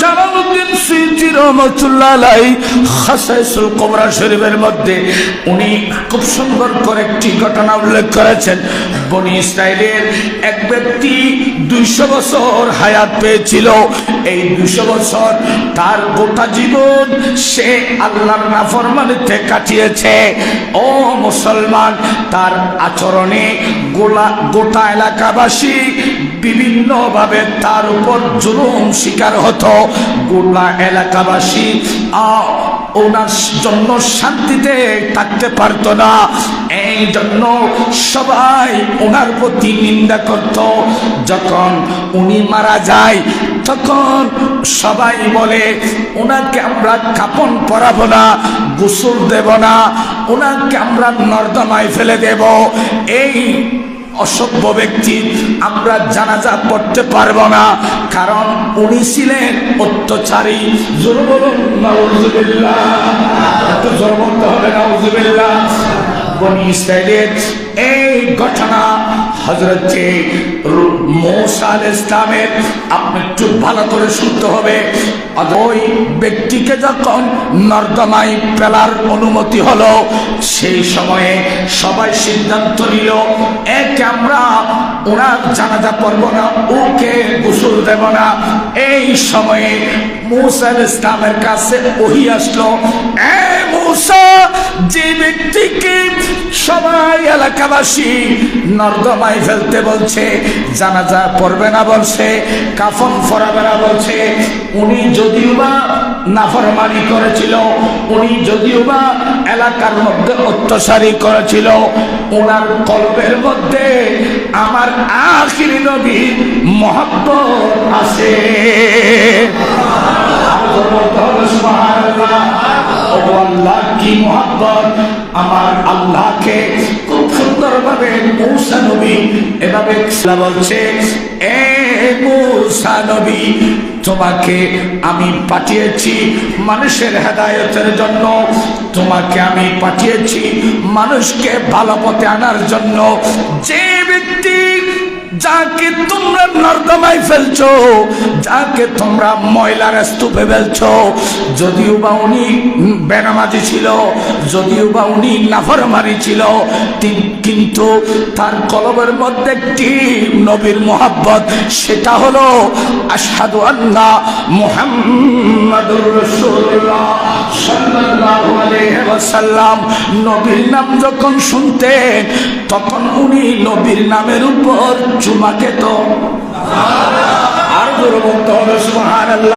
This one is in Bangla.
জালালউদ্দিন সুয়ুতী রহমাতুল্লাহ আলাইহি খাসাইসুল কুবরা শরীফের মধ্যে উনি খুব সুন্দর করে একটি ঘটনা উল্লেখ করেছেন। বনি ইসরাইলের এক ব্যক্তি 200 বছর হায়াত পেয়েছিল। এই 200 বছর তার গোটা জীবন সে আল্লাহর নাফরমানিতে কাটিয়েছে। ও মুসলমান, তার আচরণে গোটা এলাকাবাসী বিভিন্নভাবে তার উপর জুলুম শিকার হতো। গোটা এলাকাবাসী ওনার জন্য শান্তিতে থাকতে পারতো না। এই জন্য সবাই ওনার প্রতি নিন্দা করত। যখন উনি মারা যায় তখন সবাই বলে ওনাকে আমরা কাফন পরাবো না, গোসল দেব না, ওনাকে আমরা নর্দমায় ফেলে দেব। এই অসভ্য ব্যক্তি আমরা জানাজা পড়তে পারবো না, কারণ উনি ছিলেন অত্যাচারী। জোরে বলুন নাউজুবিল্লাহ। এত জোরে বলতে হবে নাউজুবিল্লাহ। বনি ইসরাইলের এই ঘটনা হযরত মূসা আলাইহিস সালামের, আপনি একটু ভালো করে শুনতে হবে। ওই ব্যক্তিকে যখন নর্দমায় ফেলার অনুমতি হলো, সেই সময়ে সবাই সিদ্ধান্ত নিল একে আমরা ওনার জানাজা পড়ব না, ওকে গোসল দেব না। এই সময়ে মূসা আলাইহিস সালামের কাছে ওহী আসলো, এ মূসা, যে ব্যক্তিকে সবাই এলাকাবাসী নর্দমায় ফেলতে বলছে, জানাজা পড়বে না বলছে, কাফন পরাবে না বলছে, উনি যদিও বা নাফরমানি করেছিল, উনি যদিও বা এলাকার মধ্যে অত্যাচারী করেছিল, ওনার কলবের মধ্যে আমার আখিরি নবী মহব্বত আছে। আল্লাহ কি মহব্বত! আমার আল্লাহকে খুব সুন্দরভাবে মূসা নবী এভাবে বলছে, এ মূসা নবী, তোমাকে আমি পাঠিয়েছি মানুষের হেদায়েতের জন্য, তোমাকে আমি পাঠিয়েছি মানুষকে ভালো পথে আনার জন্য। যে ব্যক্তি যাকে তোমরা নর্দমায় ফেলছো, যাকে তোমরা ময়লার স্তূপে ফেলছো, যদিও বা উনি বেনামাজি ছিল, যদিও বা উনি নাফরমানি ছিল, কিন্তু তার কলবের মধ্যে একটি নবীর মোহাব্বত, সেটা হলো আশহাদু আন্না মুহাম্মাদুর রাসূলুল্লাহ সাল্লাল্লাহু আলাইহি ওয়াসাল্লাম। নবীর নাম যখন শুনতেন তখন উনি নবীর নামের উপর চুমা খেত। আর জোরে বলতে হবে সুবহানাল্লাহ।